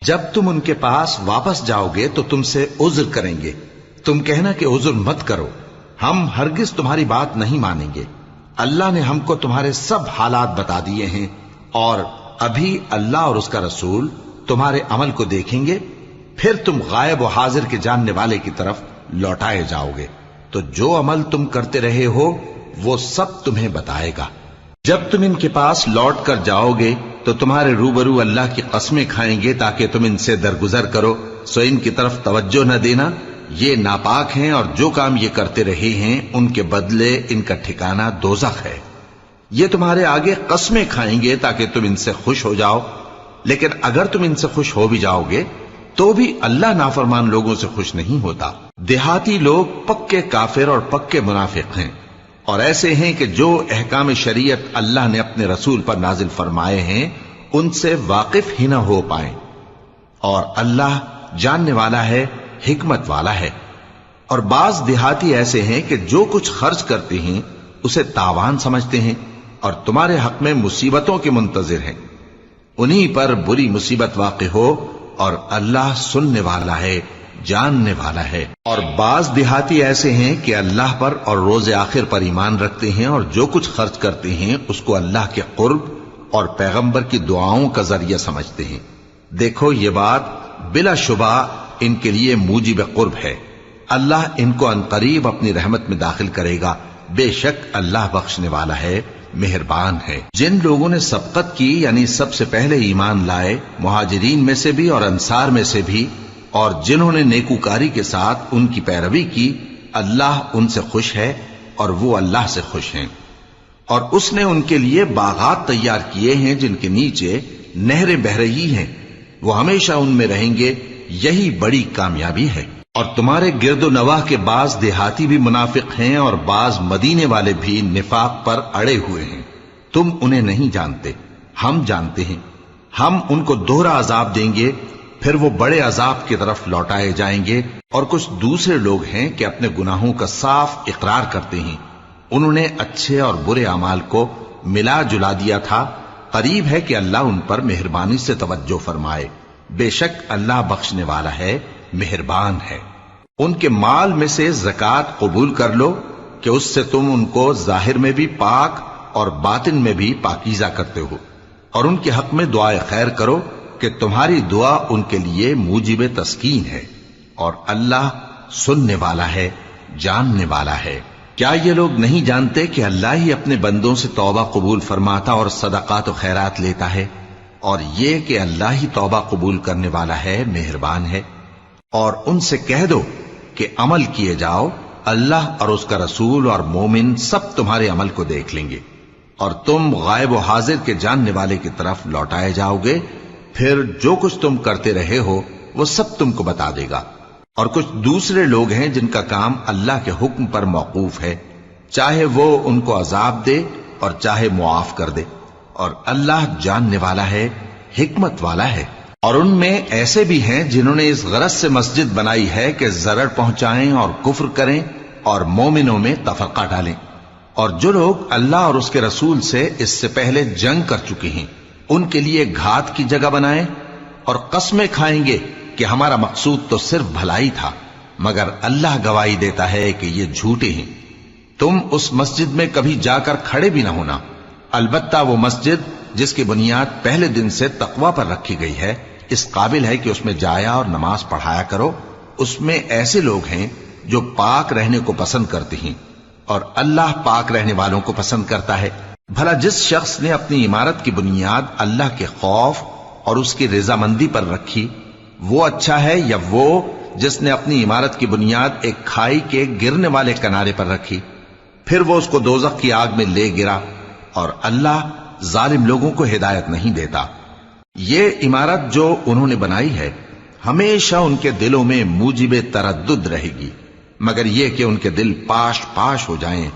جب تم ان کے پاس واپس جاؤ گے تو تم سے عذر کریں گے، تم کہنا کہ عذر مت کرو، ہم ہرگز تمہاری بات نہیں مانیں گے۔ اللہ نے ہم کو تمہارے سب حالات بتا دیے ہیں، اور ابھی اللہ اور اس کا رسول تمہارے عمل کو دیکھیں گے، پھر تم غائب و حاضر کے جاننے والے کی طرف لوٹائے جاؤ گے، تو جو عمل تم کرتے رہے ہو وہ سب تمہیں بتائے گا۔ جب تم ان کے پاس لوٹ کر جاؤ گے تو تمہارے روبرو اللہ کی قسمیں کھائیں گے تاکہ تم ان سے درگزر کرو، سو ان کی طرف توجہ نہ دینا، یہ ناپاک ہیں اور جو کام یہ کرتے رہے ہیں ان کے بدلے ان کا ٹھکانہ دوزخ ہے۔ یہ تمہارے آگے قسمیں کھائیں گے تاکہ تم ان سے خوش ہو جاؤ، لیکن اگر تم ان سے خوش ہو بھی جاؤ گے تو بھی اللہ نافرمان لوگوں سے خوش نہیں ہوتا۔ دیہاتی لوگ پکے کافر اور پکے منافق ہیں، اور ایسے ہیں کہ جو احکام شریعت اللہ نے اپنے رسول پر نازل فرمائے ہیں ان سے واقف ہی نہ ہو پائیں، اور اللہ جاننے والا ہے، حکمت والا ہے۔ اور بعض دیہاتی ایسے ہیں کہ جو کچھ خرچ کرتے ہیں اسے تاوان سمجھتے ہیں اور تمہارے حق میں مصیبتوں کے منتظر ہیں، انہی پر بری مصیبت واقع ہو، اور اللہ سننے والا ہے، جاننے والا ہے۔ اور بعض دیہاتی ایسے ہیں کہ اللہ پر اور روز آخر پر ایمان رکھتے ہیں، اور جو کچھ خرچ کرتے ہیں اس کو اللہ کے قرب اور پیغمبر کی دعاؤں کا ذریعہ سمجھتے ہیں۔ دیکھو یہ بات بلا شبہ ان کے لیے موجب قرب ہے، اللہ ان کو عنقریب اپنی رحمت میں داخل کرے گا، بے شک اللہ بخشنے والا ہے، مہربان ہے۔ جن لوگوں نے سبقت کی یعنی سب سے پہلے ایمان لائے، مہاجرین میں سے بھی اور انصار میں سے بھی، اور جنہوں نے نیکوکاری کے ساتھ ان کی پیروی کی، اللہ ان سے خوش ہے اور وہ اللہ سے خوش ہیں۔ اور اس نے ان کے لیے باغات تیار کیے ہیں جن کے نیچے نہریں بہ رہی ہیں، وہ ہمیشہ ان میں رہیں گے، یہی بڑی کامیابی ہے۔ اور تمہارے گرد و نواح کے بعض دیہاتی بھی منافق ہیں اور بعض مدینے والے بھی نفاق پر اڑے ہوئے ہیں، تم انہیں نہیں جانتے، ہم جانتے ہیں۔ ہم ان کو دوہرا عذاب دیں گے، پھر وہ بڑے عذاب کی طرف لوٹائے جائیں گے۔ اور کچھ دوسرے لوگ ہیں کہ اپنے گناہوں کا صاف اقرار کرتے ہیں، انہوں نے اچھے اور برے اعمال کو ملا جلا دیا تھا، قریب ہے کہ اللہ ان پر مہربانی سے توجہ فرمائے، بے شک اللہ بخشنے والا ہے، مہربان ہے۔ ان کے مال میں سے زکوٰۃ قبول کر لو کہ اس سے تم ان کو ظاہر میں بھی پاک اور باطن میں بھی پاکیزہ کرتے ہو، اور ان کے حق میں دعائے خیر کرو کہ تمہاری دعا ان کے لیے موجب تسکین ہے، اور اللہ سننے والا ہے، جاننے والا ہے۔ کیا یہ لوگ نہیں جانتے کہ اللہ ہی اپنے بندوں سے توبہ قبول فرماتا اور صدقات و خیرات لیتا ہے، اور یہ کہ اللہ ہی توبہ قبول کرنے والا ہے، مہربان ہے۔ اور ان سے کہہ دو کہ عمل کیے جاؤ، اللہ اور اس کا رسول اور مومن سب تمہارے عمل کو دیکھ لیں گے، اور تم غائب و حاضر کے جاننے والے کی طرف لوٹائے جاؤ گے، پھر جو کچھ تم کرتے رہے ہو وہ سب تم کو بتا دے گا۔ اور کچھ دوسرے لوگ ہیں جن کا کام اللہ کے حکم پر موقوف ہے، چاہے وہ ان کو عذاب دے اور چاہے معاف کر دے، اور اللہ جاننے والا ہے، حکمت والا ہے۔ اور ان میں ایسے بھی ہیں جنہوں نے اس غرض سے مسجد بنائی ہے کہ ضرر پہنچائیں اور کفر کریں اور مومنوں میں تفرقہ ڈالیں، اور جو لوگ اللہ اور اس کے رسول سے اس سے پہلے جنگ کر چکے ہیں ان کے لیے گھات کی جگہ بنائیں، اور قسمیں کھائیں گے کہ ہمارا مقصود تو صرف بھلائی تھا، مگر اللہ گواہی دیتا ہے کہ یہ جھوٹے ہیں۔ تم اس مسجد میں کبھی جا کر کھڑے بھی نہ ہونا، البتہ وہ مسجد جس کی بنیاد پہلے دن سے تقوی پر رکھی گئی ہے اس قابل ہے کہ اس میں جایا اور نماز پڑھایا کرو۔ اس میں ایسے لوگ ہیں جو پاک رہنے کو پسند کرتے ہیں، اور اللہ پاک رہنے والوں کو پسند کرتا ہے۔ بھلا جس شخص نے اپنی عمارت کی بنیاد اللہ کے خوف اور اس کی رضامندی پر رکھی، وہ اچھا ہے یا وہ جس نے اپنی عمارت کی بنیاد ایک کھائی کے گرنے والے کنارے پر رکھی، پھر وہ اس کو دوزخ کی آگ میں لے گرا، اور اللہ ظالم لوگوں کو ہدایت نہیں دیتا۔ یہ عمارت جو انہوں نے بنائی ہے ہمیشہ ان کے دلوں میں موجب تردد رہے گی، مگر یہ کہ ان کے دل پاش پاش ہو جائیں،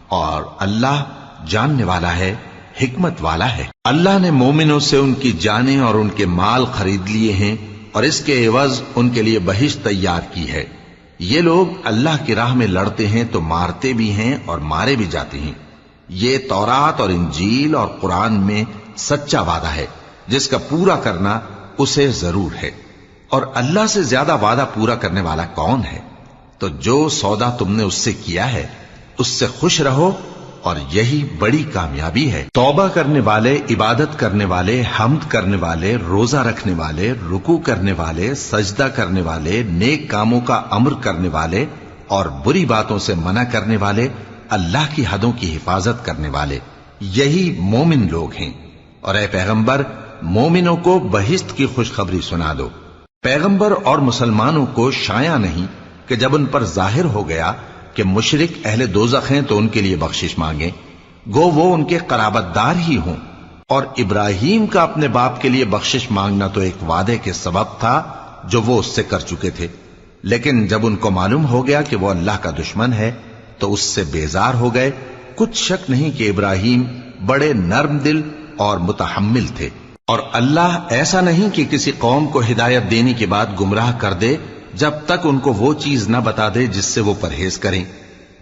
اور اللہ جاننے والا ہے، حکمت والا ہے۔ اللہ نے مومنوں سے ان کی جانیں اور ان کے مال خرید لیے ہیں، اور اس کے عوض ان کے لیے بہشت تیار کی ہے۔ یہ لوگ اللہ کی راہ میں لڑتے ہیں تو مارتے بھی ہیں اور مارے بھی جاتے ہیں۔ یہ تورات اور انجیل اور قرآن میں سچا وعدہ ہے جس کا پورا کرنا اسے ضرور ہے، اور اللہ سے زیادہ وعدہ پورا کرنے والا کون ہے؟ تو جو سودا تم نے اس سے کیا ہے اس سے خوش رہو، اور یہی بڑی کامیابی ہے۔ توبہ کرنے والے، عبادت کرنے والے، حمد کرنے والے، روزہ رکھنے والے، رکوع کرنے والے، سجدہ کرنے والے، نیک کاموں کا امر کرنے والے اور بری باتوں سے منع کرنے والے، اللہ کی حدوں کی حفاظت کرنے والے، یہی مومن لوگ ہیں۔ اور اے پیغمبر، مومنوں کو بہشت کی خوشخبری سنا دو۔ پیغمبر اور مسلمانوں کو شایع نہیں کہ جب ان پر ظاہر ہو گیا کہ مشرک اہل دوزخ ہیں تو ان کے لیے بخشش مانگیں، گو وہ ان کے قرابت دار ہی ہوں۔ اور ابراہیم کا اپنے باپ کے لیے بخشش مانگنا تو ایک وعدے کے سبب تھا جو وہ اس سے کر چکے تھے، لیکن جب ان کو معلوم ہو گیا کہ وہ اللہ کا دشمن ہے تو اس سے بیزار ہو گئے۔ کچھ شک نہیں کہ ابراہیم بڑے نرم دل اور متحمل تھے، اور اللہ ایسا نہیں کہ کسی قوم کو ہدایت دینے کے بعد گمراہ کر دے جب تک ان کو وہ چیز نہ بتا دے جس سے وہ پرہیز کریں۔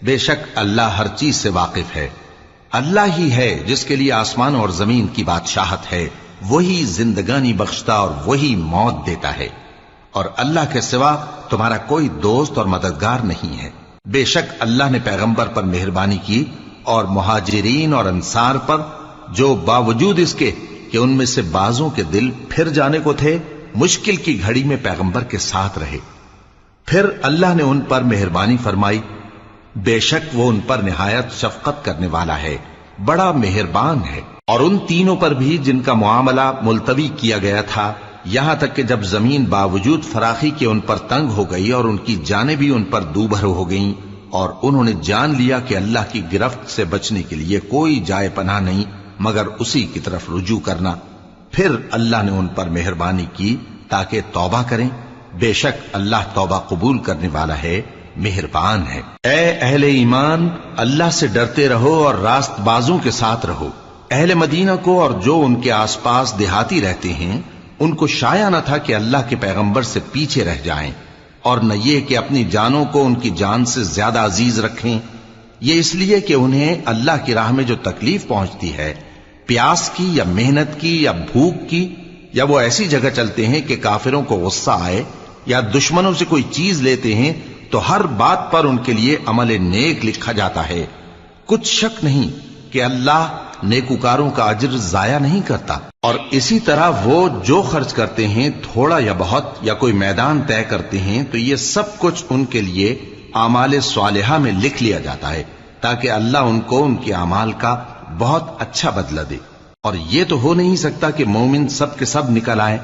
بے شک اللہ ہر چیز سے واقف ہے۔ اللہ ہی ہے جس کے لیے آسمان اور زمین کی بادشاہت ہے، وہی زندگانی بخشتا اور وہی موت دیتا ہے، اور اللہ کے سوا تمہارا کوئی دوست اور مددگار نہیں ہے۔ بے شک اللہ نے پیغمبر پر مہربانی کی اور مہاجرین اور انصار پر، جو باوجود اس کے کہ ان میں سے بعضوں کے دل پھر جانے کو تھے، مشکل کی گھڑی میں پیغمبر کے ساتھ رہے۔ پھر اللہ نے ان پر مہربانی فرمائی، بے شک وہ ان پر نہایت شفقت کرنے والا ہے، بڑا مہربان ہے۔ اور ان تینوں پر بھی جن کا معاملہ ملتوی کیا گیا تھا، یہاں تک کہ جب زمین باوجود فراخی کے ان پر تنگ ہو گئی اور ان کی جانیں بھی ان پر دوبھر ہو گئیں، اور انہوں نے جان لیا کہ اللہ کی گرفت سے بچنے کے لیے کوئی جائے پناہ نہیں مگر اسی کی طرف رجوع کرنا، پھر اللہ نے ان پر مہربانی کی تاکہ توبہ کریں۔ بے شک اللہ توبہ قبول کرنے والا ہے، مہربان ہے۔ اے اہل ایمان، اللہ سے ڈرتے رہو اور راست بازوں کے ساتھ رہو۔ اہل مدینہ کو اور جو ان کے آس پاس دیہاتی رہتے ہیں ان کو شایع نہ تھا کہ اللہ کے پیغمبر سے پیچھے رہ جائیں، اور نہ یہ کہ اپنی جانوں کو ان کی جان سے زیادہ عزیز رکھیں۔ یہ اس لیے کہ انہیں اللہ کی راہ میں جو تکلیف پہنچتی ہے، پیاس کی یا محنت کی یا بھوک کی، یا وہ ایسی جگہ چلتے ہیں کہ کافروں کو غصہ آئے یا دشمنوں سے کوئی چیز لیتے ہیں، تو ہر بات پر ان کے لیے عمل نیک لکھا جاتا ہے۔ کچھ شک نہیں کہ اللہ نیکوکاروں کا اجر ضائع نہیں کرتا۔ اور اسی طرح وہ جو خرچ کرتے ہیں، تھوڑا یا بہت، یا کوئی میدان طے کرتے ہیں، تو یہ سب کچھ ان کے لیے اعمال صالحہ میں لکھ لیا جاتا ہے، تاکہ اللہ ان کو ان کے اعمال کا بہت اچھا بدلہ دے۔ اور یہ تو ہو نہیں سکتا کہ مومن سب کے سب نکل آئے،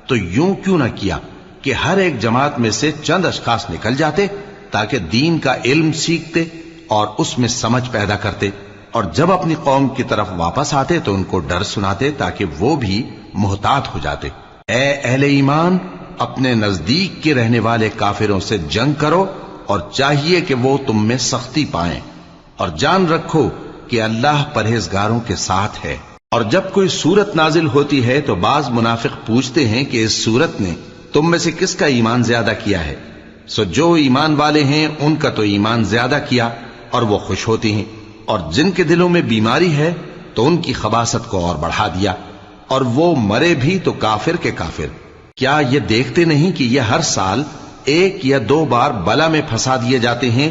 تو یوں کیوں نہ کیا کہ ہر ایک جماعت میں سے چند اشخاص نکل جاتے تاکہ دین کا علم سیکھتے اور اس میں سمجھ پیدا کرتے، اور جب اپنی قوم کی طرف واپس آتے تو ان کو ڈر سناتے تاکہ وہ بھی محتاط ہو جاتے۔ اے اہل ایمان، اپنے نزدیک کے رہنے والے کافروں سے جنگ کرو، اور چاہیے کہ وہ تم میں سختی پائیں، اور جان رکھو کہ اللہ پرہیزگاروں کے ساتھ ہے۔ اور جب کوئی سورت نازل ہوتی ہے تو بعض منافق پوچھتے ہیں کہ اس سورت نے تم میں سے کس کا ایمان زیادہ کیا ہے؟ سو جو ایمان والے ہیں ان کا تو ایمان زیادہ کیا، اور وہ خوش ہوتے ہیں، اور جن کے دلوں میں بیماری ہے تو ان کی خباثت کو اور بڑھا دیا، اور وہ مرے بھی تو کافر کے کافر۔ کیا یہ دیکھتے نہیں کہ یہ ہر سال 1 یا 2 بار بلا میں پھنسا دیے جاتے ہیں،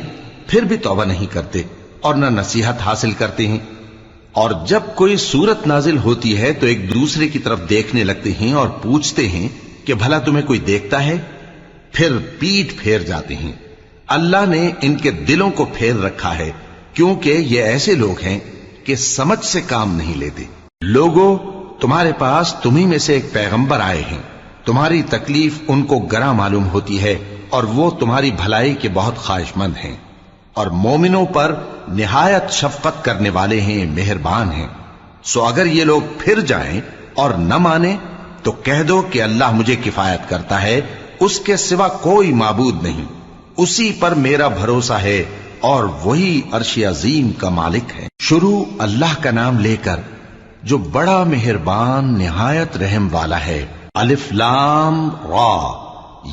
پھر بھی توبہ نہیں کرتے اور نہ نصیحت حاصل کرتے ہیں؟ اور جب کوئی سورت نازل ہوتی ہے تو ایک دوسرے کی طرف دیکھنے لگتے ہیں اور پوچھتے ہیں کہ بھلا تمہیں کوئی دیکھتا ہے؟ پھر پیٹ پھیر جاتے ہیں۔ اللہ نے ان کے دلوں کو پھیر رکھا ہے، کیونکہ یہ ایسے لوگ ہیں کہ سمجھ سے کام نہیں لیتے۔ لوگوں، تمہارے پاس تمہیں میں سے ایک پیغمبر آئے ہیں، تمہاری تکلیف ان کو گراں معلوم ہوتی ہے، اور وہ تمہاری بھلائی کے بہت خواہش مند ہیں، اور مومنوں پر نہایت شفقت کرنے والے ہیں، مہربان ہیں۔ سو اگر یہ لوگ پھر جائیں اور نہ مانیں تو کہہ دو کہ اللہ مجھے کفایت کرتا ہے، اس کے سوا کوئی معبود نہیں، اسی پر میرا بھروسہ ہے، اور وہی عرش عظیم کا مالک ہے۔ شروع اللہ کا نام لے کر جو بڑا مہربان نہایت رحم والا ہے۔ الف لام را،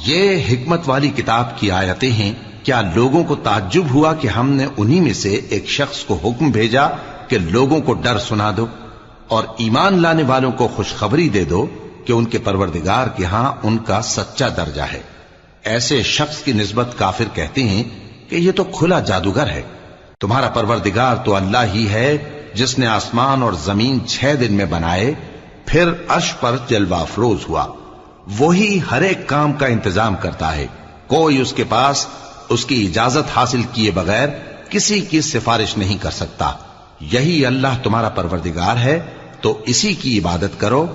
یہ حکمت والی کتاب کی آیتیں ہیں۔ کیا لوگوں کو تعجب ہوا کہ ہم نے انہی میں سے ایک شخص کو حکم بھیجا کہ لوگوں کو ڈر سنا دو اور ایمان لانے والوں کو خوشخبری دے دو، کہ ان کے پروردگار کے ہاں ان کا سچا درجہ ہے۔ ایسے شخص کی نسبت کافر کہتے ہیں کہ یہ تو کھلا جادوگر ہے۔ تمہارا پروردگار تو اللہ ہی ہے جس نے آسمان اور زمین 6 دن میں بنائے، پھر عرش پر جلوہ افروز ہوا۔ وہی ہر ایک کام کا انتظام کرتا ہے، کوئی اس کے پاس اس کی اجازت حاصل کیے بغیر کسی کی سفارش نہیں کر سکتا۔ یہی اللہ تمہارا پروردگار ہے تو اسی کی عبادت کرو،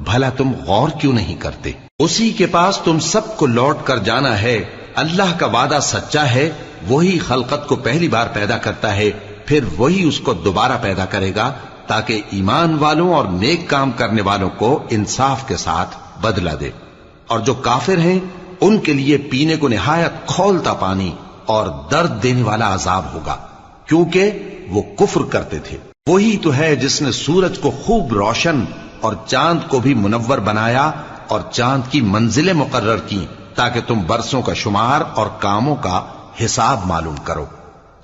بھلا تم غور کیوں نہیں کرتے؟ اسی کے پاس تم سب کو لوٹ کر جانا ہے۔ اللہ کا وعدہ سچا ہے، وہی خلقت کو پہلی بار پیدا کرتا ہے، پھر وہی اس کو دوبارہ پیدا کرے گا تاکہ ایمان والوں اور نیک کام کرنے والوں کو انصاف کے ساتھ بدلہ دے۔ اور جو کافر ہیں ان کے لیے پینے کو نہایت کھولتا پانی اور درد دینے والا عذاب ہوگا، کیونکہ وہ کفر کرتے تھے۔ وہی تو ہے جس نے سورج کو خوب روشن اور چاند کو بھی منور بنایا اور چاند کی منزلیں مقرر کی تاکہ تم برسوں کا شمار اور کاموں کا حساب معلوم کرو۔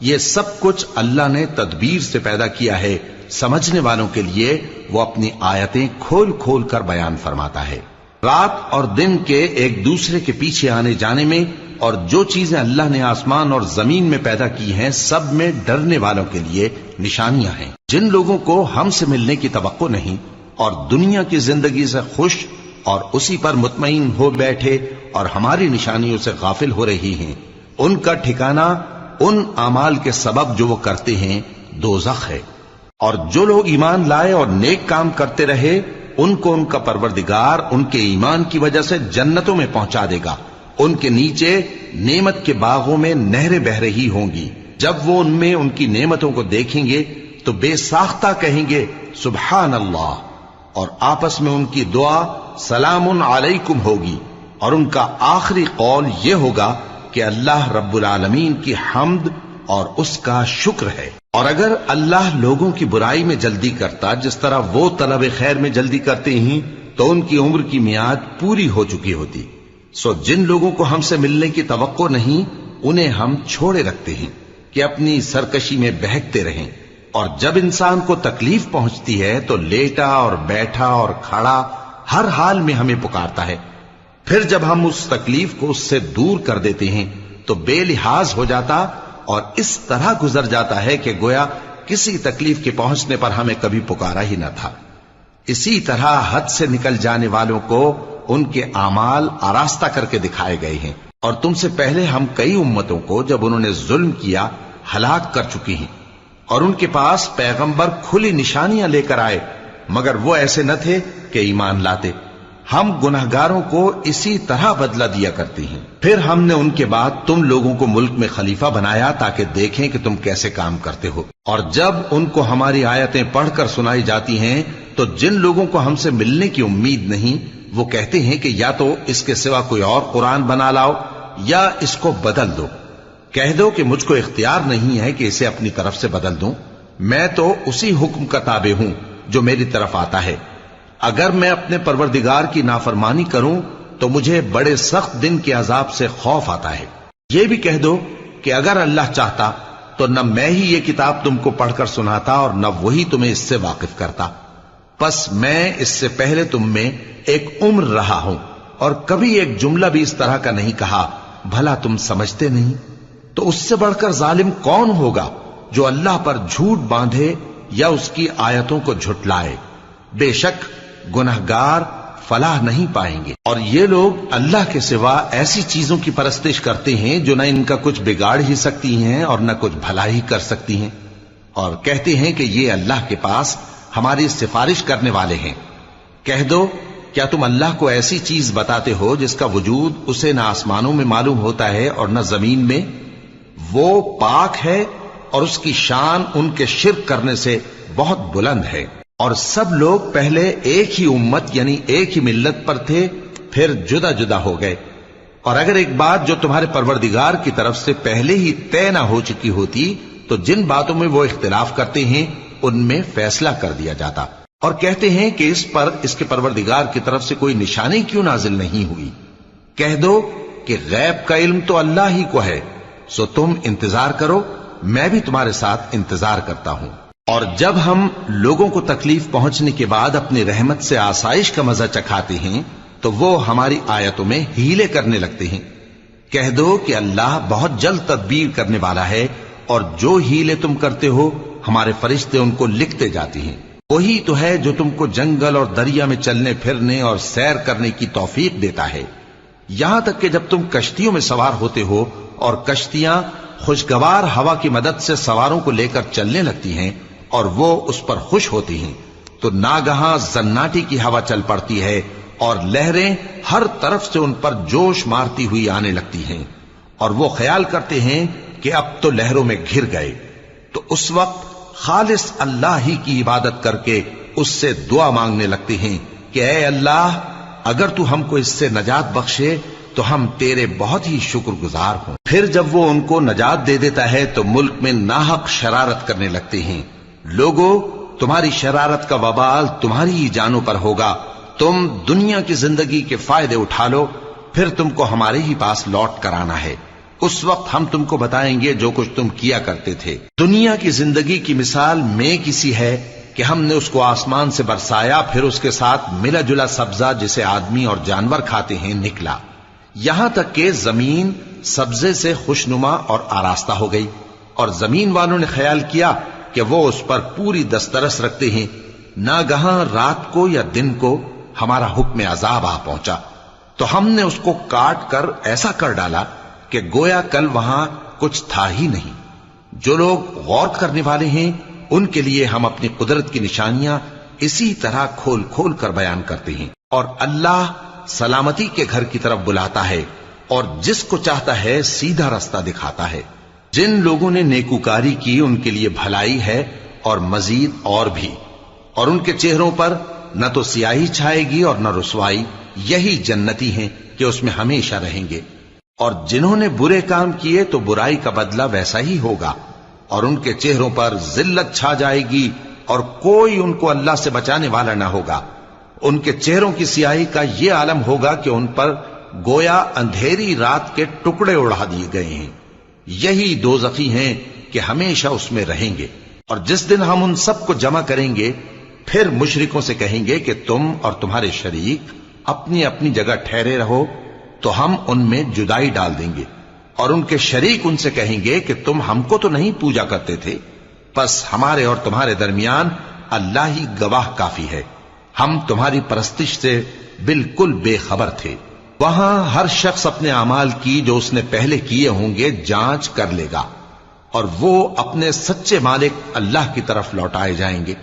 یہ سب کچھ اللہ نے تدبیر سے پیدا کیا ہے، سمجھنے والوں کے لیے وہ اپنی آیتیں کھول کھول کر بیان فرماتا ہے۔ رات اور دن کے ایک دوسرے کے پیچھے آنے جانے میں اور جو چیزیں اللہ نے آسمان اور زمین میں پیدا کی ہیں سب میں ڈرنے والوں کے لیے نشانیاں ہیں۔ جن لوگوں کو ہم سے ملنے کی توقع نہیں اور دنیا کی زندگی سے خوش اور اسی پر مطمئن ہو بیٹھے اور ہماری نشانیوں سے غافل ہو رہی ہیں، ان کا ٹھکانہ ان اعمال کے سبب جو وہ کرتے ہیں دوزخ ہے۔ اور جو لوگ ایمان لائے اور نیک کام کرتے رہے ان کو ان کا پروردگار ان کے ایمان کی وجہ سے جنتوں میں پہنچا دے گا، ان کے نیچے نعمت کے باغوں میں نہریں بہ رہی ہوں گی۔ جب وہ ان میں ان کی نعمتوں کو دیکھیں گے تو بے ساختہ کہیں گے سبحان اللہ، اور آپس میں ان کی دعا سلام علیکم ہوگی، اور ان کا آخری قول یہ ہوگا کہ اللہ رب العالمین کی حمد اور اس کا شکر ہے۔ اور اگر اللہ لوگوں کی برائی میں جلدی کرتا جس طرح وہ طلب خیر میں جلدی کرتے ہیں تو ان کی عمر کی میعاد پوری ہو چکی ہوتی۔ سو جن لوگوں کو ہم سے ملنے کی توقع نہیں انہیں ہم چھوڑے رکھتے ہیں کہ اپنی سرکشی میں بہکتے رہیں، اور جب انسان کو تکلیف پہنچتی ہے تو لیٹا اور بیٹھا اور کھڑا ہر حال میں ہمیں پکارتا ہے، پھر جب ہم اس تکلیف کو اس سے دور کر دیتے ہیں تو بے لحاظ ہو جاتا اور اس طرح گزر جاتا ہے کہ گویا کسی تکلیف کے پہنچنے پر ہمیں کبھی پکارا ہی نہ تھا۔ اسی طرح حد سے نکل جانے والوں کو ان کے اعمال آراستہ کر کے دکھائے گئے ہیں، اور تم سے پہلے ہم کئی امتوں کو جب انہوں نے ظلم کیا ہلاک کر چکی ہیں، اور ان کے پاس پیغمبر کھلی نشانیاں لے کر آئے مگر وہ ایسے نہ تھے کہ ایمان لاتے۔ ہم گنہگاروں کو اسی طرح بدلہ دیا کرتے ہیں۔ پھر ہم نے ان کے بعد تم لوگوں کو ملک میں خلیفہ بنایا تاکہ دیکھیں کہ تم کیسے کام کرتے ہو، اور جب ان کو ہماری آیتیں پڑھ کر سنائی جاتی ہیں تو جن لوگوں کو ہم سے ملنے کی امید نہیں وہ کہتے ہیں کہ یا تو اس کے سوا کوئی اور قرآن بنا لاؤ یا اس کو بدل دو۔ کہہ دو کہ مجھ کو اختیار نہیں ہے کہ اسے اپنی طرف سے بدل دوں، میں تو اسی حکم کا تابع ہوں جو میری طرف آتا ہے۔ اگر میں اپنے پروردگار کی نافرمانی کروں تو مجھے بڑے سخت دن کے عذاب سے خوف آتا ہے۔ یہ بھی کہہ دو کہ اگر اللہ چاہتا تو نہ میں ہی یہ کتاب تم کو پڑھ کر سناتا اور نہ وہی تمہیں اس سے واقف کرتا، پس میں اس سے پہلے تم میں ایک عمر رہا ہوں اور کبھی ایک جملہ بھی اس طرح کا نہیں کہا، بھلا تم سمجھتے نہیں؟ تو اس سے بڑھ کر ظالم کون ہوگا جو اللہ پر جھوٹ باندھے یا اس کی آیتوں کو جھٹلائے؟ بے شک گنہگار فلاح نہیں پائیں گے۔ اور یہ لوگ اللہ کے سوا ایسی چیزوں کی پرستش کرتے ہیں جو نہ ان کا کچھ بگاڑ ہی سکتی ہیں اور نہ کچھ بھلا ہی کر سکتی ہیں، اور کہتے ہیں کہ یہ اللہ کے پاس ہماری سفارش کرنے والے ہیں۔ کہہ دو کیا تم اللہ کو ایسی چیز بتاتے ہو جس کا وجود اسے نہ آسمانوں میں معلوم ہوتا ہے اور نہ زمین میں؟ وہ پاک ہے اور اس کی شان ان کے شرک کرنے سے بہت بلند ہے۔ اور سب لوگ پہلے ایک ہی امت یعنی ایک ہی ملت پر تھے، پھر جدا جدا ہو گئے، اور اگر ایک بات جو تمہارے پروردگار کی طرف سے پہلے ہی طے نہ ہو چکی ہوتی تو جن باتوں میں وہ اختلاف کرتے ہیں ان میں فیصلہ کر دیا جاتا۔ اور کہتے ہیں کہ اس پر اس کے پروردگار کی طرف سے کوئی نشانی کیوں نازل نہیں ہوئی؟ کہہ دو کہ غیب کا علم تو اللہ ہی کو ہے، سو تم انتظار کرو، میں بھی تمہارے ساتھ انتظار کرتا ہوں۔ اور جب ہم لوگوں کو تکلیف پہنچنے کے بعد اپنی رحمت سے آسائش کا مزہ چکھاتے ہیں تو وہ ہماری آیتوں میں ہیلے کرنے لگتے ہیں۔ کہہ دو کہ اللہ بہت جلد تدبیر کرنے والا ہے، اور جو ہیلے تم کرتے ہو ہمارے فرشتے ان کو لکھتے جاتے ہیں۔ وہی تو ہے جو تم کو جنگل اور دریا میں چلنے پھرنے اور سیر کرنے کی توفیق دیتا ہے، یہاں تک کہ جب تم کشتیوں میں سوار ہوتے ہو اور کشتیاں خوشگوار ہوا کی مدد سے سواروں کو لے کر چلنے لگتی ہیں اور وہ اس پر خوش ہوتی ہیں، تو ناگہاں زناٹی کی ہوا چل پڑتی ہے اور لہریں ہر طرف سے ان پر جوش مارتی ہوئی آنے لگتی ہیں، اور وہ خیال کرتے ہیں کہ اب تو لہروں میں گھر گئے۔ تو اس وقت خالص اللہ ہی کی عبادت کر کے اس سے دعا مانگنے لگتے ہیں کہ اے اللہ، اگر تو ہم کو اس سے نجات بخشے تو ہم تیرے بہت ہی شکر گزار ہوں۔ پھر جب وہ ان کو نجات دے دیتا ہے تو ملک میں ناحق شرارت کرنے لگتے ہیں۔ لوگو، تمہاری شرارت کا وبال تمہاری ہی جانوں پر ہوگا۔ تم دنیا کی زندگی کے فائدے اٹھا لو، پھر تم کو ہمارے ہی پاس لوٹ کر آنا ہے۔ اس وقت ہم تم کو بتائیں گے جو کچھ تم کیا کرتے تھے۔ دنیا کی زندگی کی مثال میں کسی ہے کہ ہم نے اس کو آسمان سے برسایا، پھر اس کے ساتھ ملا جلا سبزہ جسے آدمی اور جانور کھاتے ہیں نکلا، یہاں تک کہ زمین سبزے سے خوشنما اور آراستہ ہو گئی، اور زمین والوں نے خیال کیا کہ وہ اس پر پوری دسترس رکھتے ہیں۔ ناگہاں رات کو یا دن کو ہمارا حکم عذاب آ پہنچا تو ہم نے اس کو کاٹ کر ایسا کر ڈالا کہ گویا کل وہاں کچھ تھا ہی نہیں۔ جو لوگ غور کرنے والے ہیں ان کے لیے ہم اپنی قدرت کی نشانیاں اسی طرح کھول کھول کر بیان کرتے ہیں۔ اور اللہ سلامتی کے گھر کی طرف بلاتا ہے اور جس کو چاہتا ہے سیدھا رستہ دکھاتا ہے۔ جن لوگوں نے نیکوکاری کی ان کے لیے بھلائی ہے اور مزید اور بھی، اور ان کے چہروں پر نہ تو سیاہی چھائے گی اور نہ رسوائی، یہی جنتی ہیں کہ اس میں ہمیشہ رہیں گے۔ اور جنہوں نے برے کام کیے تو برائی کا بدلہ ویسا ہی ہوگا، اور ان کے چہروں پر ذلت چھا جائے گی اور کوئی ان کو اللہ سے بچانے والا نہ ہوگا۔ ان کے چہروں کی سیاہی کا یہ عالم ہوگا کہ ان پر گویا اندھیری رات کے ٹکڑے اڑا دیے گئے ہیں۔ یہی دوزخی ہیں کہ ہمیشہ اس میں رہیں گے۔ اور جس دن ہم ان سب کو جمع کریں گے پھر مشرکوں سے کہیں گے کہ تم اور تمہارے شریک اپنی اپنی جگہ ٹھہرے رہو، تو ہم ان میں جدائی ڈال دیں گے، اور ان کے شریک ان سے کہیں گے کہ تم ہم کو تو نہیں پوجا کرتے تھے، بس ہمارے اور تمہارے درمیان اللہ ہی گواہ کافی ہے، ہم تمہاری پرستش سے بالکل بے خبر تھے۔ وہاں ہر شخص اپنے اعمال کی جو اس نے پہلے کیے ہوں گے جانچ کر لے گا، اور وہ اپنے سچے مالک اللہ کی طرف لوٹائے جائیں گے،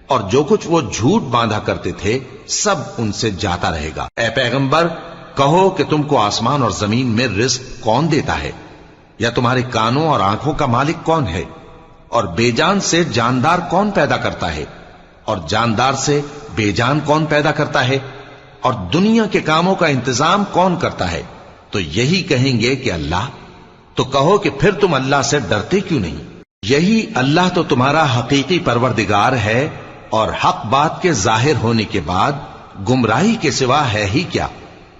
اور جو کچھ وہ جھوٹ باندھا کرتے تھے سب ان سے جاتا رہے گا۔ اے پیغمبر، کہو کہ تم کو آسمان اور زمین میں رزق کون دیتا ہے، یا تمہارے کانوں اور آنکھوں کا مالک کون ہے، اور بے جان سے جاندار کون پیدا کرتا ہے، اور جاندار سے بے جان کون پیدا کرتا ہے، اور دنیا کے کاموں کا انتظام کون کرتا ہے؟ تو یہی کہیں گے کہ اللہ۔ تو کہو کہ پھر تم اللہ سے ڈرتے کیوں نہیں؟ یہی اللہ تو تمہارا حقیقی پروردگار ہے، اور حق بات کے ظاہر ہونے کے بعد گمراہی کے سوا ہے ہی کیا؟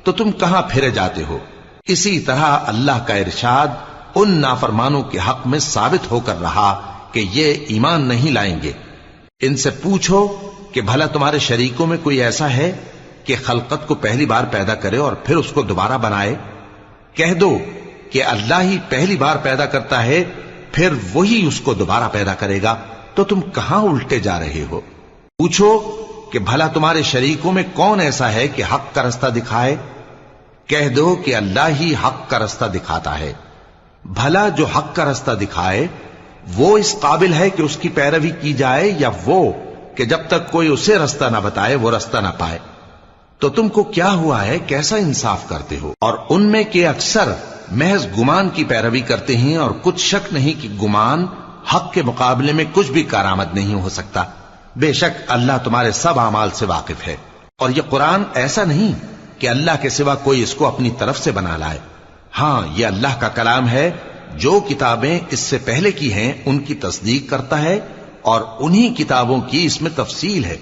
تو تم کہاں پھرے جاتے ہو؟ اسی طرح اللہ کا ارشاد ان نافرمانوں کے حق میں ثابت ہو کر رہا کہ یہ ایمان نہیں لائیں گے۔ ان سے پوچھو کہ بھلا تمہارے شریکوں میں کوئی ایسا ہے کہ خلقت کو پہلی بار پیدا کرے اور پھر اس کو دوبارہ بنائے؟ کہہ دو کہ اللہ ہی پہلی بار پیدا کرتا ہے، پھر وہی اس کو دوبارہ پیدا کرے گا، تو تم کہاں الٹے جا رہے ہو؟ پوچھو کہ بھلا تمہارے شریکوں میں کون ایسا ہے کہ حق کا رستہ دکھائے؟ کہہ دو کہ اللہ ہی حق کا رستہ دکھاتا ہے۔ بھلا جو حق کا رستہ دکھائے وہ اس قابل ہے کہ اس کی پیروی کی جائے، یا وہ کہ جب تک کوئی اسے رستہ نہ بتائے وہ رستہ نہ پائے؟ تو تم کو کیا ہوا ہے، کیسا انصاف کرتے ہو؟ اور ان میں کے اکثر محض گمان کی پیروی کرتے ہیں، اور کچھ شک نہیں کہ گمان حق کے مقابلے میں کچھ بھی کارآمد نہیں ہو سکتا۔ بے شک اللہ تمہارے سب اعمال سے واقف ہے۔ اور یہ قرآن ایسا نہیں کہ اللہ کے سوا کوئی اس کو اپنی طرف سے بنا لائے۔ ہاں، یہ اللہ کا کلام ہے، جو کتابیں اس سے پہلے کی ہیں ان کی تصدیق کرتا ہے، اور انہی کتابوں کی اس میں تفصیل ہے۔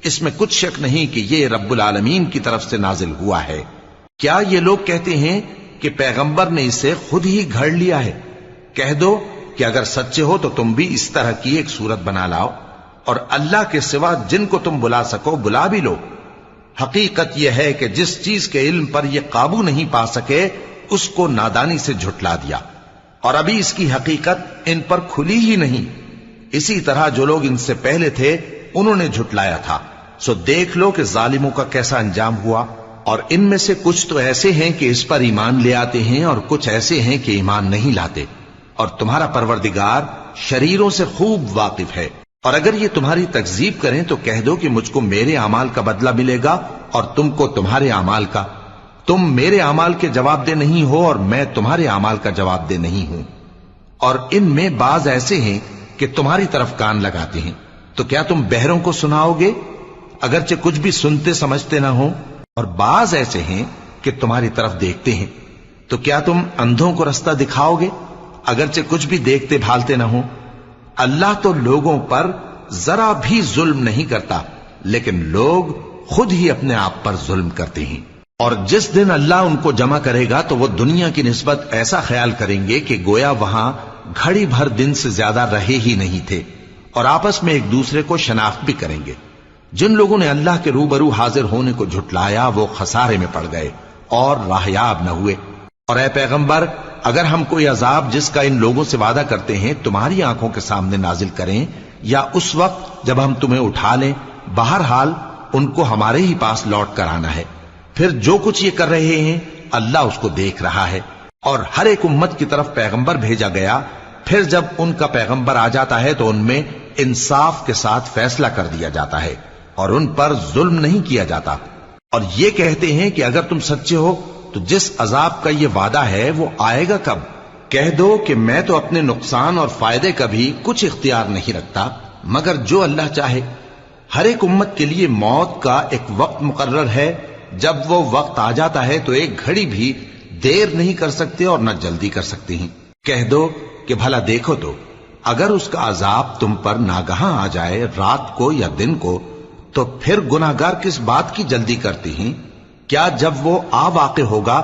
اس میں کچھ شک نہیں کہ یہ رب العالمین کی طرف سے نازل ہوا ہے۔ کیا یہ لوگ کہتے ہیں کہ پیغمبر نے اسے خود ہی گھڑ لیا ہے؟ کہہ دو کہ اگر سچے ہو تو تم بھی اس طرح کی ایک صورت بنا لاؤ اور اللہ کے سوا جن کو تم بلا سکو بلا بھی لو۔ حقیقت یہ ہے کہ جس چیز کے علم پر یہ قابو نہیں پا سکے اس کو نادانی سے جھٹلا دیا، اور ابھی اس کی حقیقت ان پر کھلی ہی نہیں۔ اسی طرح جو لوگ ان سے پہلے تھے انہوں نے جھٹلایا تھا، سو دیکھ لو کہ ظالموں کا کیسا انجام ہوا۔ اور ان میں سے کچھ تو ایسے ہیں کہ اس پر ایمان لے آتے ہیں، اور کچھ ایسے ہیں کہ ایمان نہیں لاتے، اور تمہارا پروردگار شریروں سے خوب واقف ہے۔ اور اگر یہ تمہاری تکذیب کریں تو کہہ دو کہ مجھ کو میرے اعمال کا بدلہ ملے گا اور تم کو تمہارے اعمال کا۔ تم میرے اعمال کے جواب دہ نہیں ہو اور میں تمہارے اعمال کا جواب دہ نہیں ہوں۔ اور ان میں بعض ایسے ہیں کہ تمہاری طرف کان لگاتے ہیں، تو کیا تم بہروں کو سناؤ گے اگرچہ کچھ بھی سنتے سمجھتے نہ ہو؟ اور بعض ایسے ہیں کہ تمہاری طرف دیکھتے ہیں، تو کیا تم اندھوں کو رستہ دکھاؤ گے اگرچہ کچھ بھی دیکھتے بھالتے نہ ہو؟ اللہ تو لوگوں پر ذرا بھی ظلم نہیں کرتا، لیکن لوگ خود ہی اپنے آپ پر ظلم کرتے ہیں۔ اور جس دن اللہ ان کو جمع کرے گا تو وہ دنیا کی نسبت ایسا خیال کریں گے کہ گویا وہاں گھڑی بھر دن سے زیادہ رہے ہی نہیں تھے، اور آپس میں ایک دوسرے کو شناخت بھی کریں گے۔ جن لوگوں نے اللہ کے روبرو حاضر ہونے کو جھٹلایا وہ خسارے میں پڑ گئے اور راہیاب نہ ہوئے۔ اور اے پیغمبر، اگر ہم کوئی عذاب جس کا ان لوگوں سے وعدہ کرتے ہیں تمہاری آنکھوں کے سامنے نازل کریں، یا اس وقت جب ہم تمہیں اٹھا لیں، بہرحال ان کو ہمارے ہی پاس لوٹ کر آنا ہے۔ پھر جو کچھ یہ کر رہے ہیں اللہ اس کو دیکھ رہا ہے۔ اور ہر ایک امت کی طرف پیغمبر بھیجا گیا، پھر جب ان کا پیغمبر آ جاتا ہے تو ان میں انصاف کے ساتھ فیصلہ کر دیا جاتا ہے اور ان پر ظلم نہیں کیا جاتا۔ اور یہ کہتے ہیں کہ اگر تم سچے ہو تو جس عذاب کا یہ وعدہ ہے وہ آئے گا کب؟ کہہ دو کہ میں تو اپنے نقصان اور فائدے کا بھی کچھ اختیار نہیں رکھتا مگر جو اللہ چاہے۔ ہر ایک امت کے لیے موت کا ایک وقت مقرر ہے، جب وہ وقت آ جاتا ہے تو ایک گھڑی بھی دیر نہیں کر سکتے اور نہ جلدی کر سکتے ہیں۔ کہہ دو کہ بھلا دیکھو تو اگر اس کا عذاب تم پر ناگہاں آ جائے رات کو یا دن کو تو پھر گناہگار کس بات کی جلدی کرتے ہیں؟ کیا جب وہ آ واقع ہوگا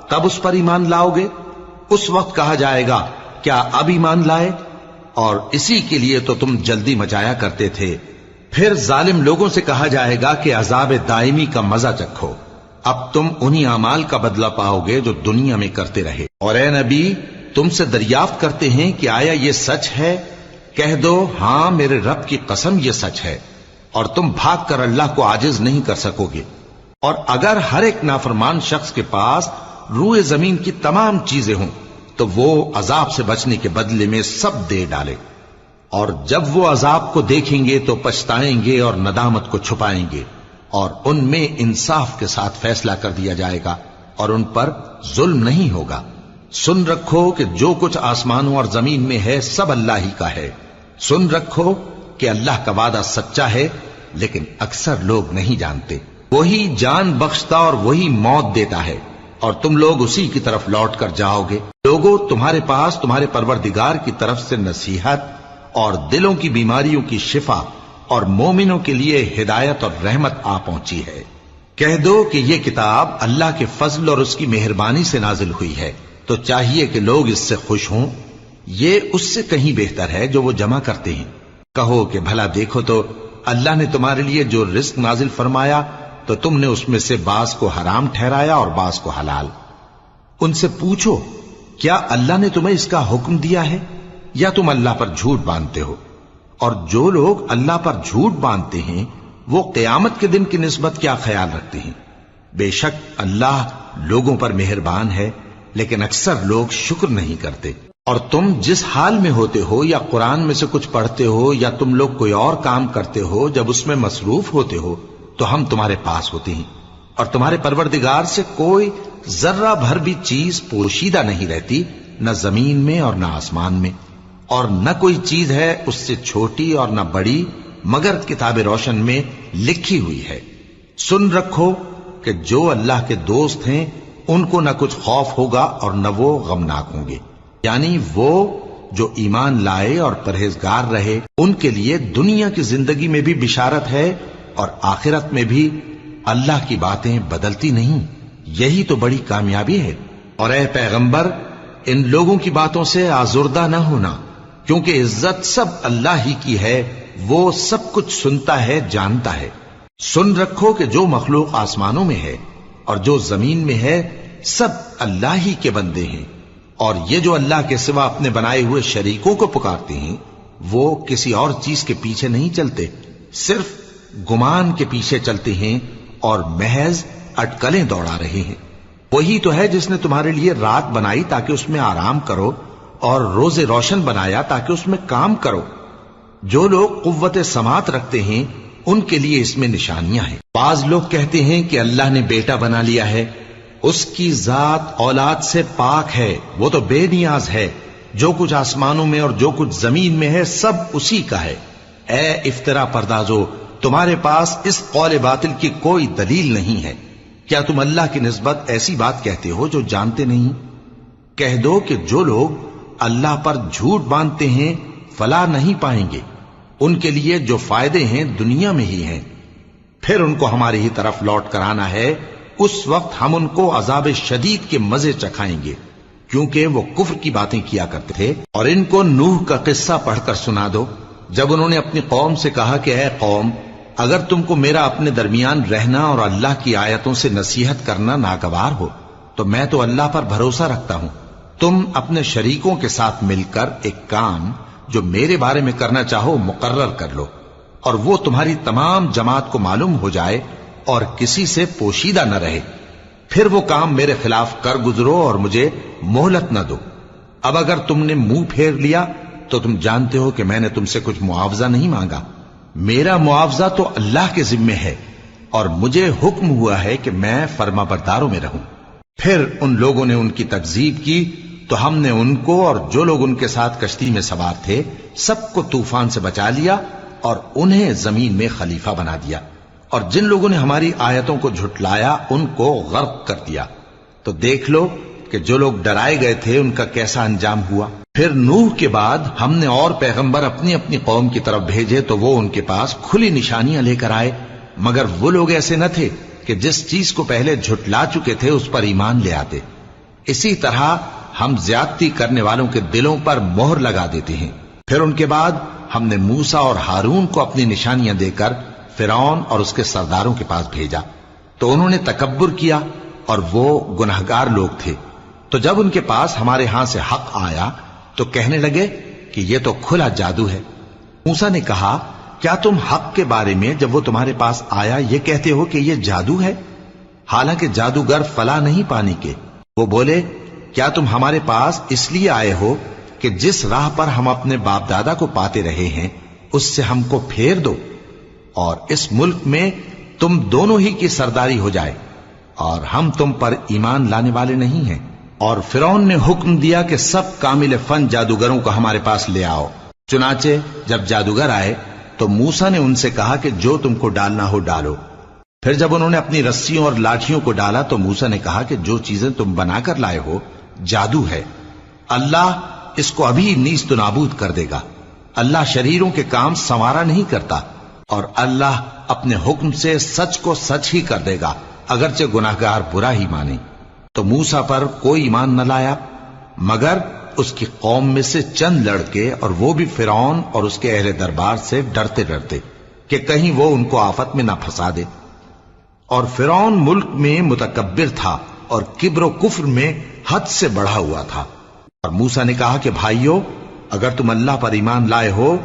تب اس پر ایمان لاؤ گے؟ اس وقت کہا جائے گا کیا اب ایمان لائے؟ اور اسی کے لیے تو تم جلدی مچایا کرتے تھے۔ پھر ظالم لوگوں سے کہا جائے گا کہ عذاب دائمی کا مزہ چکھو، اب تم انہی اعمال کا بدلہ پاؤ گے جو دنیا میں کرتے رہے۔ اور اے نبی، تم سے دریافت کرتے ہیں کہ آیا یہ سچ ہے؟ کہہ دو ہاں میرے رب کی قسم یہ سچ ہے، اور تم بھاگ کر اللہ کو عاجز نہیں کر سکو گے۔ اور اگر ہر ایک نافرمان شخص کے پاس روئے زمین کی تمام چیزیں ہوں تو وہ عذاب سے بچنے کے بدلے میں سب دے ڈالے، اور جب وہ عذاب کو دیکھیں گے تو پچھتائیں گے اور ندامت کو چھپائیں گے، اور ان میں انصاف کے ساتھ فیصلہ کر دیا جائے گا اور ان پر ظلم نہیں ہوگا۔ سن رکھو کہ جو کچھ آسمانوں اور زمین میں ہے سب اللہ ہی کا ہے۔ سن رکھو کہ اللہ کا وعدہ سچا ہے، لیکن اکثر لوگ نہیں جانتے۔ وہی جان بخشتا اور وہی موت دیتا ہے، اور تم لوگ اسی کی طرف لوٹ کر جاؤ گے۔ لوگوں، تمہارے پاس تمہارے پروردگار کی طرف سے نصیحت اور دلوں کی بیماریوں کی شفا اور مومنوں کے لیے ہدایت اور رحمت آ پہنچی ہے۔ کہہ دو کہ یہ کتاب اللہ کے فضل اور اس کی مہربانی سے نازل ہوئی ہے، تو چاہیے کہ لوگ اس سے خوش ہوں۔ یہ اس سے کہیں بہتر ہے جو وہ جمع کرتے ہیں۔ کہو کہ بھلا دیکھو تو اللہ نے تمہارے لیے جو رزق نازل فرمایا تو تم نے اس میں سے بعض کو حرام ٹھہرایا اور بعض کو حلال۔ ان سے پوچھو کیا اللہ نے تمہیں اس کا حکم دیا ہے یا تم اللہ پر جھوٹ باندھتے ہو؟ اور جو لوگ اللہ پر جھوٹ باندھتے ہیں وہ قیامت کے دن کی نسبت کیا خیال رکھتے ہیں؟ بے شک اللہ لوگوں پر مہربان ہے، لیکن اکثر لوگ شکر نہیں کرتے۔ اور تم جس حال میں ہوتے ہو یا قرآن میں سے کچھ پڑھتے ہو یا تم لوگ کوئی اور کام کرتے ہو، جب اس میں مصروف ہوتے ہو تو ہم تمہارے پاس ہوتے ہیں، اور تمہارے پروردگار سے کوئی ذرہ بھر بھی چیز پوشیدہ نہیں رہتی، نہ زمین میں اور نہ آسمان میں، اور نہ کوئی چیز ہے اس سے چھوٹی اور نہ بڑی مگر کتاب روشن میں لکھی ہوئی ہے۔ سن رکھو کہ جو اللہ کے دوست ہیں ان کو نہ کچھ خوف ہوگا اور نہ وہ غمناک ہوں گے، یعنی وہ جو ایمان لائے اور پرہیزگار رہے ان کے لیے دنیا کی زندگی میں بھی بشارت ہے اور آخرت میں بھی۔ اللہ کی باتیں بدلتی نہیں، یہی تو بڑی کامیابی ہے۔ اور اے پیغمبر، ان لوگوں کی باتوں سے آزردہ نہ ہونا، کیونکہ عزت سب اللہ ہی کی ہے، وہ سب کچھ سنتا ہے، جانتا ہے۔ سن رکھو کہ جو مخلوق آسمانوں میں ہے اور جو زمین میں ہے سب اللہ ہی کے بندے ہیں، اور یہ جو اللہ کے سوا اپنے بنائے ہوئے شریکوں کو پکارتے ہیں وہ کسی اور چیز کے پیچھے نہیں چلتے، صرف گمان کے پیچھے چلتے ہیں اور محض اٹکلیں دوڑا رہے ہیں۔ وہی تو ہے جس نے تمہارے لیے رات بنائی تاکہ اس میں آرام کرو، اور روز روشن بنایا تاکہ اس میں کام کرو۔ جو لوگ قوت سماعت رکھتے ہیں ان کے لیے اس میں نشانیاں ہیں۔ بعض لوگ کہتے ہیں کہ اللہ نے بیٹا بنا لیا ہے، اس کی ذات اولاد سے پاک ہے، وہ تو بے نیاز ہے، جو کچھ آسمانوں میں اور جو کچھ زمین میں ہے سب اسی کا ہے۔ اے افترا پردازو، تمہارے پاس اس قول باطل کی کوئی دلیل نہیں ہے۔ کیا تم اللہ کی نسبت ایسی بات کہتے ہو جو جانتے نہیں؟ کہہ دو کہ جو لوگ اللہ پر جھوٹ باندھتے ہیں فلاح نہیں پائیں گے، ان کے لیے جو فائدے ہیں دنیا میں ہی ہیں، پھر ان کو ہماری ہی طرف لوٹ کر آنا ہے، اس وقت ہم ان کو عذاب شدید کے مزے چکھائیں گے، کیونکہ وہ کفر کی باتیں کیا کرتے تھے۔ اور ان کو نوح کا قصہ پڑھ کر سنا دو، جب انہوں نے اپنی قوم سے کہا کہ اے قوم، اگر تم کو میرا اپنے درمیان رہنا اور اللہ کی آیتوں سے نصیحت کرنا ناگوار ہو تو میں تو اللہ پر بھروسہ رکھتا ہوں، تم اپنے شریکوں کے ساتھ مل کر ایک کام جو میرے بارے میں کرنا چاہو مقرر کر لو، اور وہ تمہاری تمام جماعت کو معلوم ہو جائے اور کسی سے پوشیدہ نہ رہے، پھر وہ کام میرے خلاف کر گزرو اور مجھے مہلت نہ دو۔ اب اگر تم نے منہ پھیر لیا تو تم جانتے ہو کہ میں نے تم سے کچھ معاوضہ نہیں مانگا، میرا معاوضہ تو اللہ کے ذمے ہے، اور مجھے حکم ہوا ہے کہ میں فرما برداروں میں رہوں۔ پھر ان لوگوں نے ان کی تکذیب کی تو ہم نے ان کو اور جو لوگ ان کے ساتھ کشتی میں سوار تھے سب کو طوفان سے بچا لیا اور انہیں زمین میں خلیفہ بنا دیا، اور جن لوگوں نے ہماری آیتوں کو جھٹلایا ان کو غرق کر دیا۔ تو دیکھ لو کہ جو لوگ ڈرائے گئے تھے ان کا کیسا انجام ہوا۔ پھر نوح کے بعد ہم نے اور پیغمبر اپنی اپنی قوم کی طرف بھیجے تو وہ ان کے پاس کھلی نشانیاں لے کر آئے، مگر وہ لوگ ایسے نہ تھے کہ جس چیز کو پہلے جھٹلا چکے تھے اس پر ایمان لے آتے۔ اسی طرح ہم زیادتی کرنے والوں کے دلوں پر مہر لگا دیتے ہیں۔ پھر ان کے بعد ہم نے موسیٰ اور ہارون کو اپنی نشانیاں دے کر فرعون اور اس کے سرداروں کے پاس بھیجا، تو انہوں نے تکبر کیا اور وہ گناہگار لوگ تھے۔ تو جب ان کے پاس ہمارے ہاں سے حق آیا تو کہنے لگے کہ یہ تو کھلا جادو ہے۔ موسیٰ نے کہا کیا تم حق کے بارے میں جب وہ تمہارے پاس آیا یہ کہتے ہو کہ یہ جادو ہے، حالانکہ جادوگر فلاح نہیں پانے کے؟ وہ بولے کیا تم ہمارے پاس اس لیے آئے ہو کہ جس راہ پر ہم اپنے باپ دادا کو پاتے رہے ہیں اس سے ہم کو پھیر دو، اور اس ملک میں تم دونوں ہی کی سرداری ہو جائے، اور ہم تم پر ایمان لانے والے نہیں ہیں۔ اور فرعون نے حکم دیا کہ سب کامل فن جادوگروں کو ہمارے پاس لے آؤ۔ چنانچہ جب جادوگر آئے تو موسیٰ نے ان سے کہا کہ جو تم کو ڈالنا ہو ڈالو۔ پھر جب انہوں نے اپنی رسیوں اور لاٹھیوں کو ڈالا تو موسیٰ نے کہا کہ جو چیزیں تم بنا کر لائے ہو جادو ہے، اللہ اس کو ابھی نیست و نابود کر دے گا۔ اللہ شریروں کے کام سنوارا نہیں کرتا، اور اللہ اپنے حکم سے سچ کو سچ ہی کر دے گا اگرچہ گناہگار برا ہی مانے۔ تو موسیٰ پر کوئی ایمان نہ لایا مگر اس کی قوم میں سے چند لڑکے، اور وہ بھی فرعون اور اس کے اہل دربار سے ڈرتے ڈرتے کہ کہیں وہ ان کو آفت میں نہ پھنسا دے۔ اور فرعون ملک میں متکبر تھا اور کبر و کفر میں حد سے بڑھا ہوا تھا۔ اور موسیٰ نے کہا کہ بھائیو، اگر تم اللہ پر ایمان لائے ہو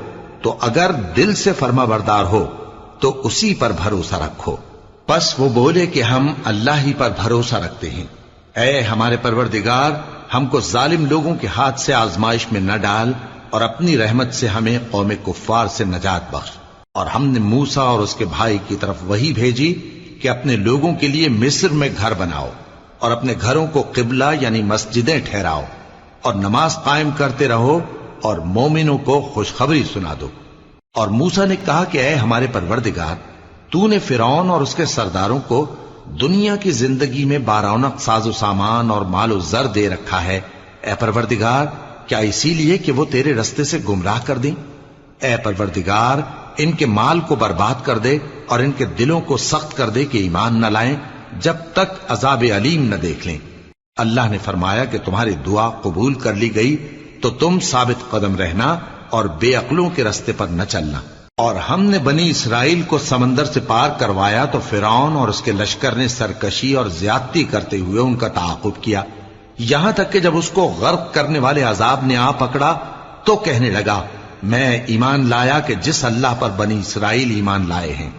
تو اگر دل سے فرما بردار ہو تو اسی پر بھروسہ رکھو۔ پس وہ بولے کہ ہم اللہ ہی پر بھروسہ رکھتے ہیں۔ اے ہمارے پروردگار، ہم کو ظالم لوگوں کے ہاتھ سے آزمائش میں نہ ڈال، اور اپنی رحمت سے ہمیں قوم کفار سے نجات بخش۔ اور ہم نے موسیٰ اور اس کے بھائی کی طرف وحی بھیجی کہ اپنے لوگوں کے لیے مصر میں گھر بناؤ، اور اپنے گھروں کو قبلہ یعنی مسجدیں ٹھہراؤ، اور نماز قائم کرتے رہو، اور مومنوں کو خوشخبری سنا دو۔ اور موسیٰ نے کہا کہ اے ہمارے پروردگار، تو نے فرعون اور اس کے سرداروں کو دنیا کی زندگی میں بارونق ساز و سامان اور مال و زر دے رکھا ہے، اے پروردگار کیا اسی لیے کہ وہ تیرے رستے سے گمراہ کر دیں؟ اے پروردگار ان کے مال کو برباد کر دے اور ان کے دلوں کو سخت کر دے کہ ایمان نہ لائیں جب تک عذاب علیم نہ دیکھ لیں۔ اللہ نے فرمایا کہ تمہاری دعا قبول کر لی گئی تو تم ثابت قدم رہنا اور بے عقلوں کے رستے پر نہ چلنا۔ اور ہم نے بنی اسرائیل کو سمندر سے پار کروایا تو فرعون اور اس کے لشکر نے سرکشی اور زیادتی کرتے ہوئے ان کا تعاقب کیا، یہاں تک کہ جب اس کو غرق کرنے والے عذاب نے آ پکڑا تو کہنے لگا میں ایمان لایا کہ جس اللہ پر بنی اسرائیل ایمان لائے ہیں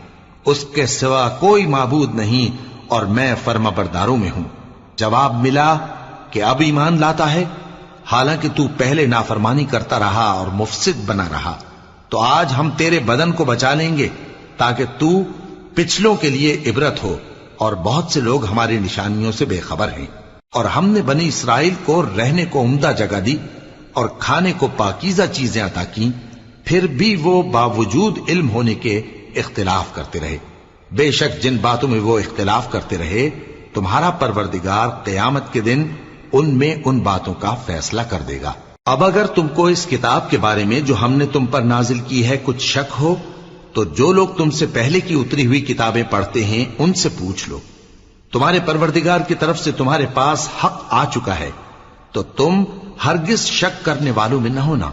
اس کے سوا کوئی معبود نہیں اور میں فرما برداروں میں ہوں۔ جواب ملا کہ اب ایمان لاتا ہے، حالانکہ تو پہلے نافرمانی کرتا رہا اور مفسد بنا رہا، تو آج ہم تیرے بدن کو بچا لیں گے تاکہ تو پچھلوں کے لیے عبرت ہو، اور بہت سے لوگ ہماری نشانیوں سے بے خبر ہیں۔ اور ہم نے بنی اسرائیل کو رہنے کو عمدہ جگہ دی اور کھانے کو پاکیزہ چیزیں عطا کیں، پھر بھی وہ باوجود علم ہونے کے اختلاف کرتے رہے۔ بے شک جن باتوں میں وہ اختلاف کرتے رہے تمہارا پروردگار قیامت کے دن ان میں ان باتوں کا فیصلہ کر دے گا۔ اب اگر تم کو اس کتاب کے بارے میں جو ہم نے تم پر نازل کی ہے کچھ شک ہو تو جو لوگ تم سے پہلے کی اتری ہوئی کتابیں پڑھتے ہیں ان سے پوچھ لو، تمہارے پروردگار کی طرف سے تمہارے پاس حق آ چکا ہے تو تم ہرگز شک کرنے والوں میں نہ ہونا،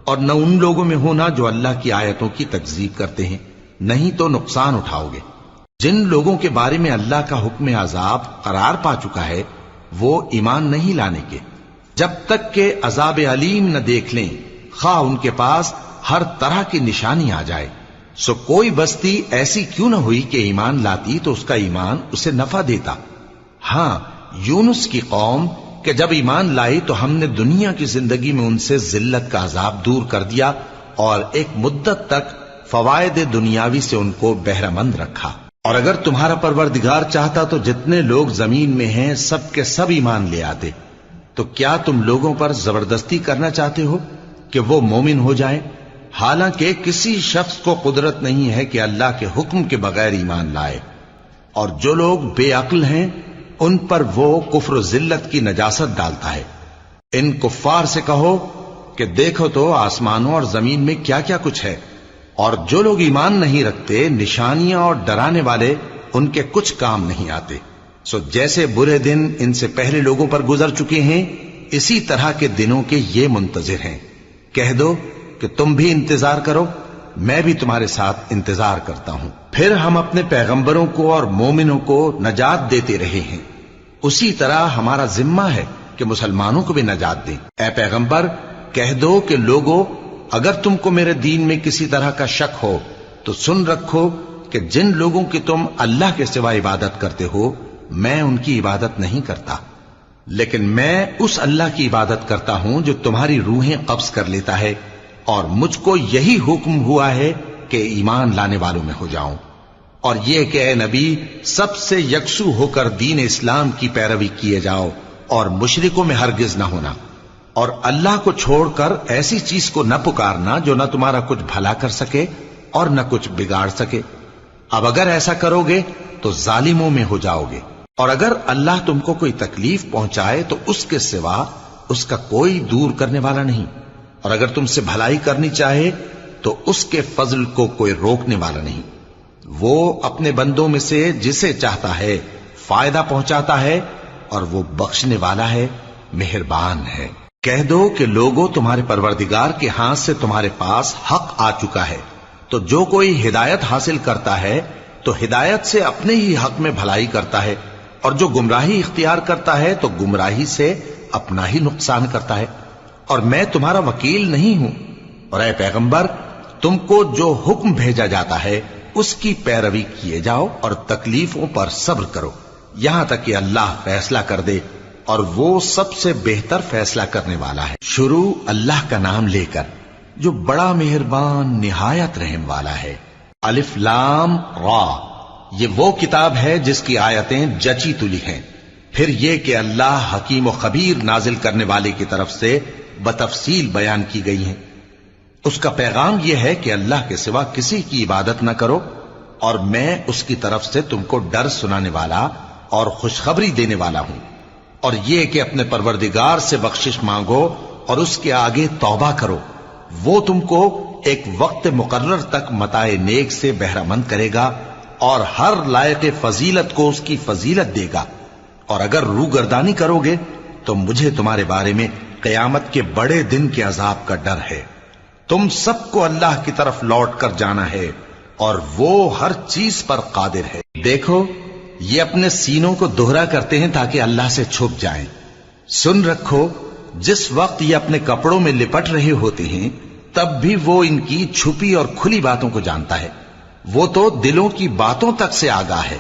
اور نہ ان لوگوں میں ہونا جو اللہ کی آیتوں کی تکذیب کرتے ہیں، نہیں تو نقصان اٹھاؤ گے۔ جن لوگوں کے بارے میں اللہ کا حکم عذاب قرار پا چکا ہے وہ ایمان نہیں لانے کے جب تک کہ عذاب علیم نہ دیکھ لیں، خواہ ان کے پاس ہر طرح کی نشانی آ جائے۔ سو کوئی بستی ایسی کیوں نہ ہوئی کہ ایمان لاتی تو اس کا ایمان اسے نفع دیتا۔ ہاں، یونس کی قوم کہ جب ایمان لائی تو ہم نے دنیا کی زندگی میں ان سے ذلت کا عذاب دور کر دیا اور ایک مدت تک فوائد دنیاوی سے ان کو بہرہ مند رکھا۔ اور اگر تمہارا پروردگار چاہتا تو جتنے لوگ زمین میں ہیں سب کے سب ایمان لے آتے، تو کیا تم لوگوں پر زبردستی کرنا چاہتے ہو کہ وہ مومن ہو جائیں؟ حالانکہ کسی شخص کو قدرت نہیں ہے کہ اللہ کے حکم کے بغیر ایمان لائے، اور جو لوگ بے عقل ہیں ان پر وہ کفر و ذلت کی نجاست ڈالتا ہے۔ ان کفار سے کہو کہ دیکھو تو آسمانوں اور زمین میں کیا کیا کچھ ہے، اور جو لوگ ایمان نہیں رکھتے نشانیاں اور ڈرانے والے ان کے کچھ کام نہیں آتے۔ سو جیسے برے دن ان سے پہلے لوگوں پر گزر چکے ہیں اسی طرح کے دنوں کے یہ منتظر ہیں۔ کہہ دو کہ تم بھی انتظار کرو، میں بھی تمہارے ساتھ انتظار کرتا ہوں۔ پھر ہم اپنے پیغمبروں کو اور مومنوں کو نجات دیتے رہے ہیں، اسی طرح ہمارا ذمہ ہے کہ مسلمانوں کو بھی نجات دیں۔ اے پیغمبر کہہ دو کہ لوگو اگر تم کو میرے دین میں کسی طرح کا شک ہو تو سن رکھو کہ جن لوگوں کی تم اللہ کے سوا عبادت کرتے ہو میں ان کی عبادت نہیں کرتا، لیکن میں اس اللہ کی عبادت کرتا ہوں جو تمہاری روحیں قبض کر لیتا ہے، اور مجھ کو یہی حکم ہوا ہے کہ ایمان لانے والوں میں ہو جاؤں، اور یہ کہ اے نبی سب سے یکسو ہو کر دین اسلام کی پیروی کیے جاؤ اور مشرکوں میں ہرگز نہ ہونا، اور اللہ کو چھوڑ کر ایسی چیز کو نہ پکارنا جو نہ تمہارا کچھ بھلا کر سکے اور نہ کچھ بگاڑ سکے۔ اب اگر ایسا کرو گے تو ظالموں میں ہو جاؤ گے، اور اگر اللہ تم کو کوئی تکلیف پہنچائے تو اس کے سوا اس کا کوئی دور کرنے والا نہیں، اور اگر تم سے بھلائی کرنی چاہے تو اس کے فضل کو کوئی روکنے والا نہیں۔ وہ اپنے بندوں میں سے جسے چاہتا ہے فائدہ پہنچاتا ہے، اور وہ بخشنے والا ہے، مہربان ہے۔ کہہ دو کہ لوگوں تمہارے پروردگار کے ہاتھ سے تمہارے پاس حق آ چکا ہے، تو جو کوئی ہدایت حاصل کرتا ہے تو ہدایت سے اپنے ہی حق میں بھلائی کرتا ہے، اور جو گمراہی اختیار کرتا ہے تو گمراہی سے اپنا ہی نقصان کرتا ہے، اور میں تمہارا وکیل نہیں ہوں۔ اور اے پیغمبر تم کو جو حکم بھیجا جاتا ہے اس کی پیروی کیے جاؤ اور تکلیفوں پر صبر کرو یہاں تک کہ اللہ فیصلہ کر دے، اور وہ سب سے بہتر فیصلہ کرنے والا ہے۔ شروع اللہ کا نام لے کر جو بڑا مہربان نہایت رحم والا ہے۔ الف لام را، یہ وہ کتاب ہے جس کی آیتیں جچی تلی ہیں۔ پھر یہ کہ اللہ حکیم و خبیر نازل کرنے والے کی طرف سے بتفصیل بیان کی گئی ہیں۔ اس کا پیغام یہ ہے کہ اللہ کے سوا کسی کی عبادت نہ کرو، اور میں اس کی طرف سے تم کو ڈر سنانے والا اور خوشخبری دینے والا ہوں، اور یہ کہ اپنے پروردگار سے بخشش مانگو اور اس کے آگے توبہ کرو، وہ تم کو ایک وقت مقرر تک متاع نیک سے بہرہ مند کرے گا، اور ہر لائق فضیلت کو اس کی فضیلت دے گا۔ اور اگر روگردانی کرو گے تو مجھے تمہارے بارے میں قیامت کے بڑے دن کے عذاب کا ڈر ہے۔ تم سب کو اللہ کی طرف لوٹ کر جانا ہے اور وہ ہر چیز پر قادر ہے۔ دیکھو یہ اپنے سینوں کو دوہرا کرتے ہیں تاکہ اللہ سے چھپ جائیں۔ سن رکھو جس وقت یہ اپنے کپڑوں میں لپٹ رہے ہوتے ہیں تب بھی وہ ان کی چھپی اور کھلی باتوں کو جانتا ہے، وہ تو دلوں کی باتوں تک سے آگاہ ہے۔